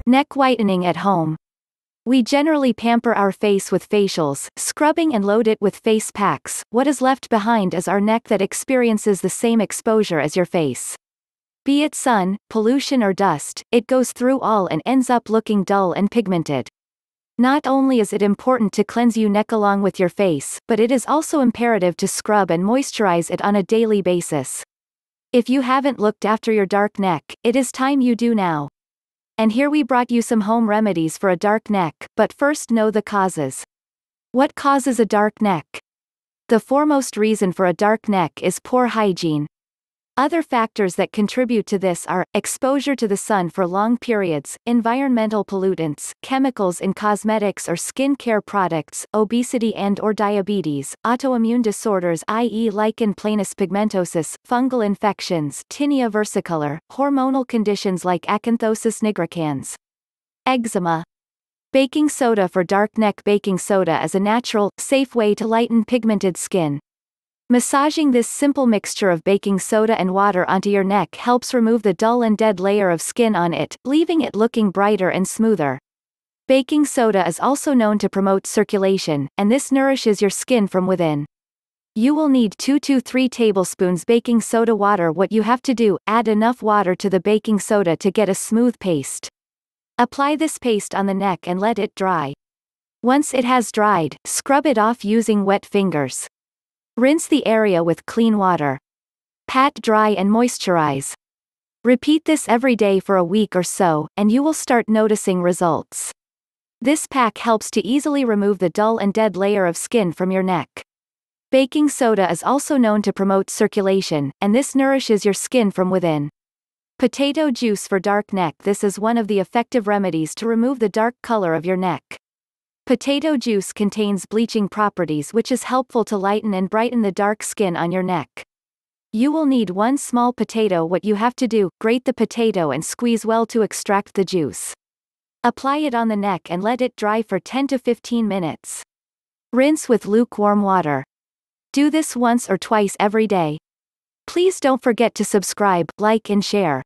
Neck whitening at home. We generally pamper our face with facials, scrubbing and load it with face packs. What is left behind is our neck that experiences the same exposure as your face. Be it sun, pollution or dust, it goes through all and ends up looking dull and pigmented. Not only is it important to cleanse your neck along with your face, but it is also imperative to scrub and moisturize it on a daily basis. If you haven't looked after your dark neck, it is time you do now. And here we brought you some home remedies for a dark neck, but first know the causes. What causes a dark neck? The foremost reason for a dark neck is poor hygiene. Other factors that contribute to this are exposure to the sun for long periods, environmental pollutants, chemicals in cosmetics or skin care products, obesity and/or diabetes, autoimmune disorders i.e. lichen planus pigmentosus, fungal infections, tinea versicolor, hormonal conditions like acanthosis nigricans, eczema. Baking soda for dark neck. Baking soda is a natural, safe way to lighten pigmented skin. Massaging this simple mixture of baking soda and water onto your neck helps remove the dull and dead layer of skin on it, leaving it looking brighter and smoother. Baking soda is also known to promote circulation, and this nourishes your skin from within. You will need 2 to 3 tablespoons baking soda water. What you have to do, add enough water to the baking soda to get a smooth paste. Apply this paste on the neck and let it dry. Once it has dried, scrub it off using wet fingers. Rinse the area with clean water. Pat dry and moisturize. Repeat this every day for a week or so, and you will start noticing results. This pack helps to easily remove the dull and dead layer of skin from your neck. Baking soda is also known to promote circulation, and this nourishes your skin from within. Potato juice for dark neck. This is one of the effective remedies to remove the dark color of your neck. Potato juice contains bleaching properties which is helpful to lighten and brighten the dark skin on your neck. You will need 1 small potato. What you have to do, grate the potato and squeeze well to extract the juice. Apply it on the neck and let it dry for 10 to 15 minutes. Rinse with lukewarm water. Do this once or twice every day. Please don't forget to subscribe, like and share.